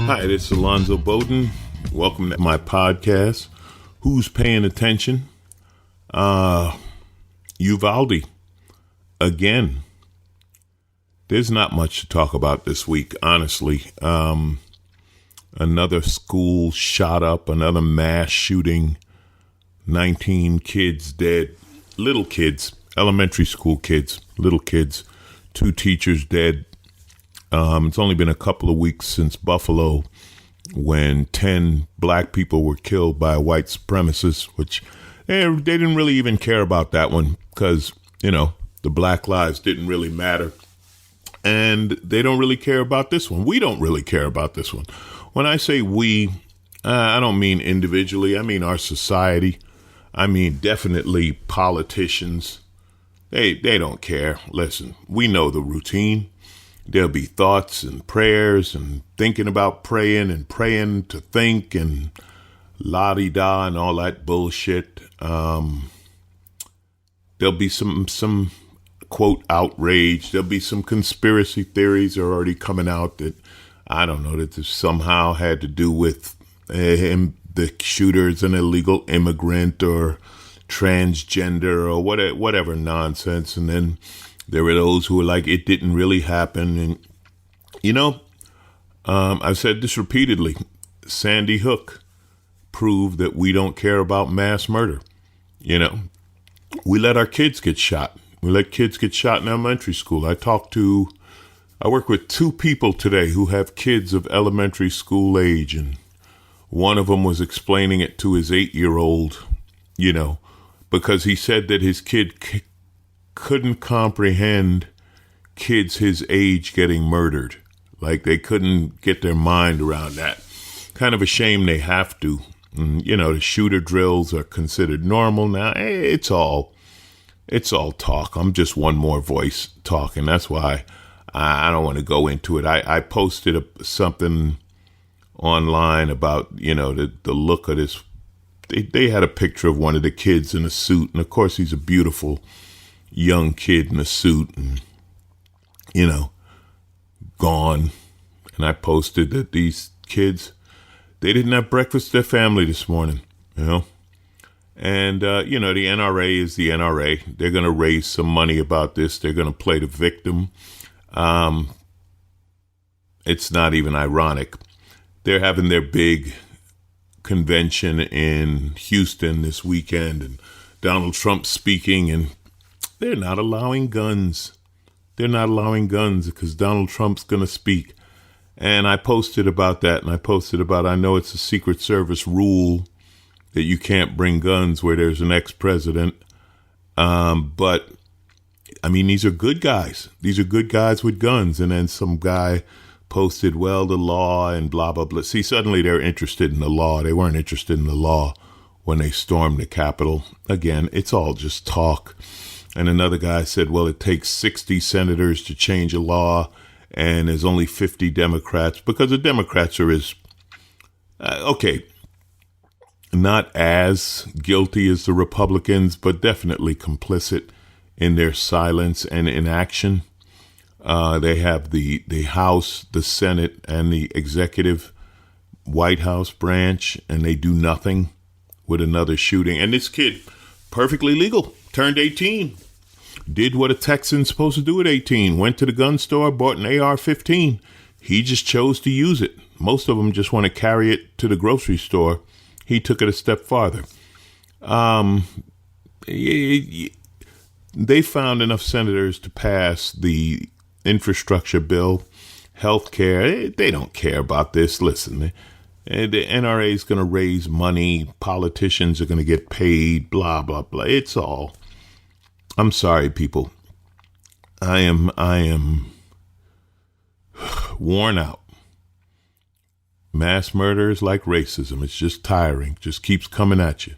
Hi, this is Alonzo Bodden. Welcome to my podcast. Who's paying attention? Uvalde. Again. There's not much to talk about this week, honestly. Another school shot up, another mass shooting, 19 kids dead. Little kids, elementary school kids, little kids, 2 teachers dead. It's only been a couple of weeks since Buffalo when 10 black people were killed by white supremacists, which they didn't really even care about that one because, the black lives didn't really matter. And they don't really care about this one. We don't really care about this one. When I say we, I don't mean individually. I mean our society. I mean definitely politicians. They don't care. Listen, we know the routine. There'll be thoughts and prayers and thinking about praying and praying to think and la-di-da and all that bullshit. There'll be some quote outrage. There'll be some conspiracy theories are already coming out that, I don't know, that this somehow had to do with the shooter's an illegal immigrant or transgender or whatever nonsense. And then there were those who were like, it didn't really happen. And, I've said this repeatedly. Sandy Hook proved that we don't care about mass murder. We let our kids get shot. We let kids get shot in elementary school. I work with 2 people today who have kids of elementary school age. And one of them was explaining it to his 8-year-old, because he said that his kid couldn't comprehend kids his age getting murdered. Like they couldn't get their mind around that. Kind of a shame they have to. And, the shooter drills are considered normal now. It's all talk. I'm just one more voice talking. That's why I don't want to go into it. I posted something online about, the look of this. They had a picture of one of the kids in a suit. And of course, he's a beautiful young kid in a suit and, gone. And I posted that these kids, they didn't have breakfast with their family this morning, And, the NRA is the NRA. They're going to raise some money about this. They're going to play the victim. It's not even ironic. They're having their big convention in Houston this weekend and Donald Trump speaking, and they're not allowing guns. They're not allowing guns because Donald Trump's going to speak. And I posted about that, and I know it's a Secret Service rule that you can't bring guns where there's an ex-president. But, these are good guys. These are good guys with guns. And then some guy posted, well, the law and blah, blah, blah. See, suddenly they're interested in the law. They weren't interested in the law when they stormed the Capitol. Again, it's all just talk. And another guy said, well, it takes 60 senators to change a law, and there's only 50 Democrats, because the Democrats are not as guilty as the Republicans, but definitely complicit in their silence and inaction. They have the House, the Senate, and the executive White House branch, and they do nothing with another shooting. And this kid, perfectly legal, turned 18, did what a Texan's supposed to do at 18, went to the gun store, bought an AR-15. He just chose to use it. Most of them just want to carry it to the grocery store. He took it a step farther. They found enough senators to pass the infrastructure bill, health care. They don't care about this. Listen, the NRA is going to raise money. Politicians are going to get paid, blah, blah, blah. It's all. I'm sorry, people. I am worn out. Mass murder is like racism. It's just tiring. Just keeps coming at you.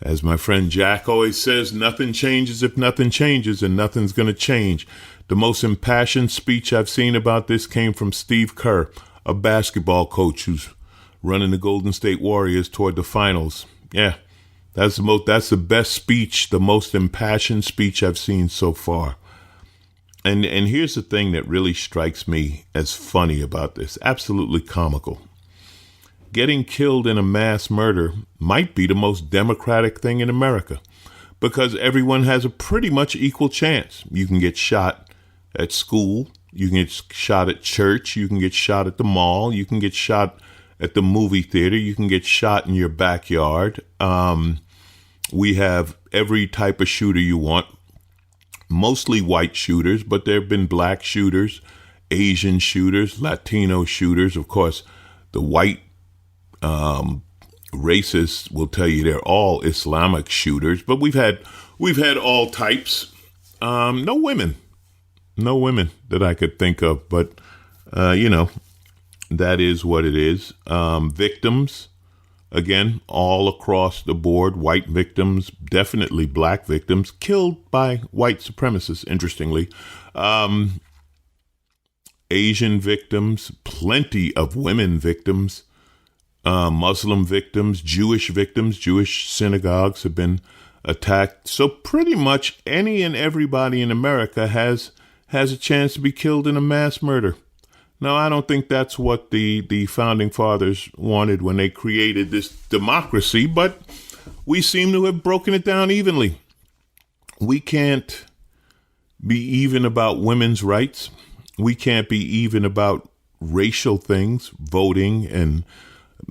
As my friend Jack always says, nothing changes if nothing changes, and nothing's going to change. The most impassioned speech I've seen about this came from Steve Kerr, a basketball coach who's running the Golden State Warriors toward the finals. Yeah, that's the best speech, the most impassioned speech I've seen so far. And here's the thing that really strikes me as funny about this, absolutely comical. getting killed in a mass murder might be the most democratic thing in America because everyone has a pretty much equal chance. You can get shot at school. You can get shot at church. You can get shot at the mall. You can get shot at the movie theater. You can get shot in your backyard. We have every type of shooter you want, mostly white shooters, but there have been black shooters, Asian shooters, Latino shooters. Of course, the white racists will tell you they're all Islamic shooters, but we've had all types. No women that I could think of, but that is what it is. Victims, again, all across the board, white victims, definitely black victims, killed by white supremacists, interestingly. Asian victims, plenty of women victims, Muslim victims, Jewish synagogues have been attacked. So pretty much any and everybody in America has a chance to be killed in a mass murder. Now, I don't think that's what the founding fathers wanted when they created this democracy, but we seem to have broken it down evenly. We can't be even about women's rights. We can't be even about racial things, voting, and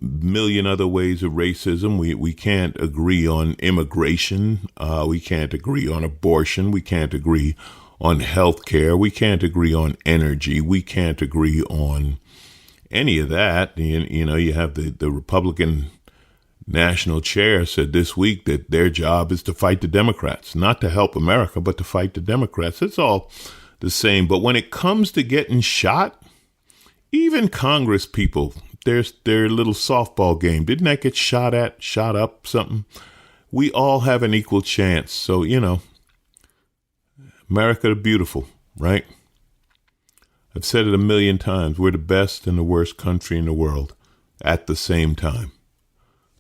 a million other ways of racism. We can't agree on immigration. We can't agree on abortion. We can't agree on health care. We can't agree on energy. We can't agree on any of that. You have the Republican national chair said this week that their job is to fight the Democrats, not to help America, but to fight the Democrats. It's all the same. But when it comes to getting shot, even Congress people, their little softball game, didn't that get shot up, something? We all have an equal chance. So, America the beautiful, right? I've said it a million times. We're the best and the worst country in the world at the same time.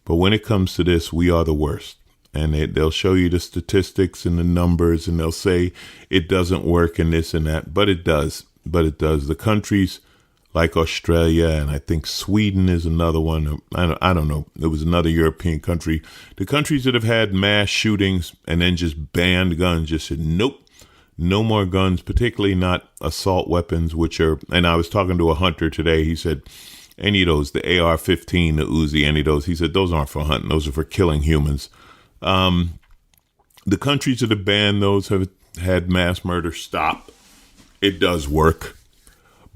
But when it comes to this, we are the worst. And they'll show you the statistics and the numbers, and they'll say it doesn't work and this and that. But it does. The countries like Australia, and I think Sweden is another one. I don't know. There was another European country. The countries that have had mass shootings and then just banned guns, just said, nope. No more guns, particularly not assault weapons, and I was talking to a hunter today. He said, any of those, the AR-15, the Uzi, any of those, he said, those aren't for hunting. Those are for killing humans. The countries that have banned those have had mass murder stop. It does work,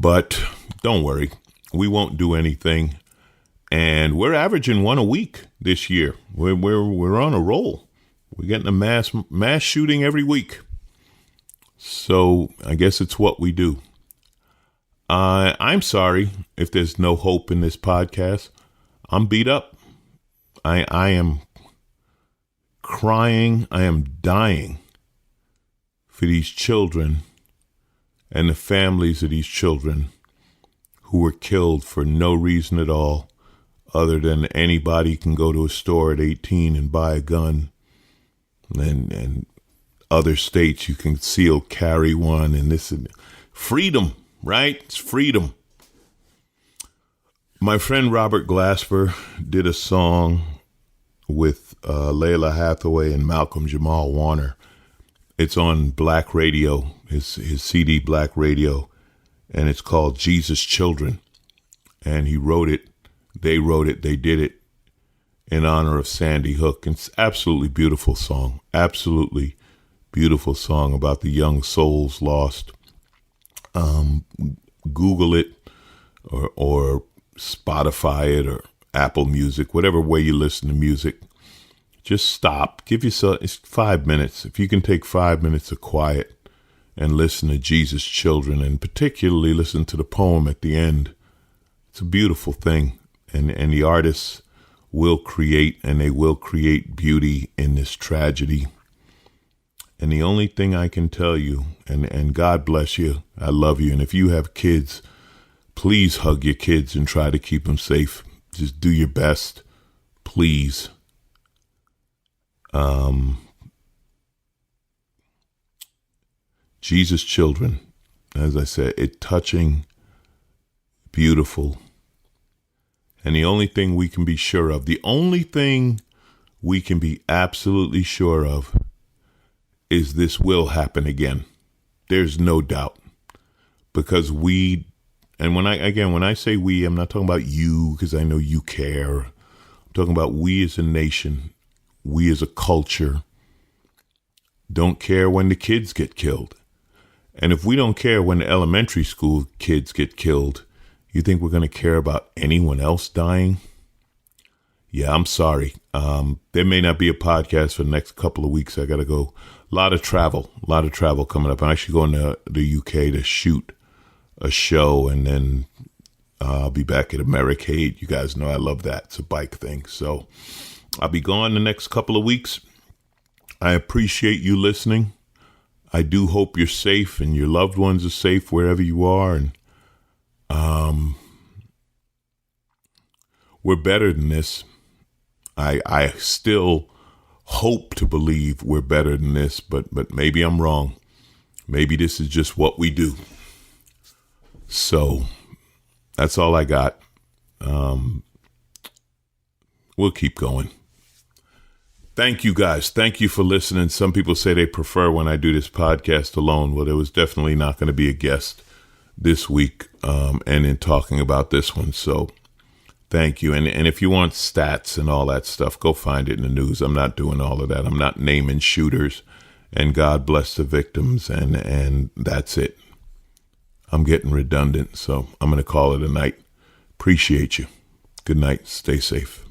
but don't worry. We won't do anything. And we're averaging one a week this year. We're on a roll. We're getting a mass shooting every week. So I guess it's what we do. I'm sorry if there's no hope in this podcast. I'm beat up. I am crying. I am dying for these children and the families of these children who were killed for no reason at all other than anybody can go to a store at 18 and buy a gun. And other states, you can concealed carry one, and this and freedom, right? It's freedom. My friend Robert Glasper did a song with Layla Hathaway and Malcolm Jamal Warner. It's on Black Radio, his CD Black Radio, and it's called Jesus Children. And he wrote it, they did it in honor of Sandy Hook. It's absolutely beautiful song, absolutely beautiful song about the young souls lost. Google it or Spotify it or Apple Music, whatever way you listen to music. Just stop. Give yourself 5 minutes. If you can take 5 minutes of quiet and listen to Jesus Children, and particularly listen to the poem at the end, it's a beautiful thing. And the artists will create, and they will create beauty in this tragedy. And the only thing I can tell you, and God bless you, I love you. And if you have kids, please hug your kids and try to keep them safe. Just do your best, please. Jesus Children, as I said, it's touching, beautiful. And the only thing we can be sure of, the only thing we can be absolutely sure of is this will happen again. There's no doubt. Because and when I say we, I'm not talking about you because I know you care. I'm talking about we as a nation, we as a culture, don't care when the kids get killed. And if we don't care when the elementary school kids get killed, you think we're going to care about anyone else dying? Yeah, I'm sorry. There may not be a podcast for the next couple of weeks. I got to go. A lot of travel coming up. I'm actually going to the UK to shoot a show, and then I'll be back at Americade. You guys know I love that. It's a bike thing. So I'll be gone the next couple of weeks. I appreciate you listening. I do hope you're safe and your loved ones are safe wherever you are. And we're better than this. I still hope to believe we're better than this, but maybe I'm wrong. Maybe this is just what we do. So that's all I got. We'll keep going. Thank you guys. Thank you for listening. Some people say they prefer when I do this podcast alone. Well, there was definitely not going to be a guest this week and in talking about this one. So thank you. And if you want stats and all that stuff, go find it in the news. I'm not doing all of that. I'm not naming shooters, and God bless the victims, and that's it. I'm getting redundant, so I'm going to call it a night. Appreciate you. Good night. Stay safe.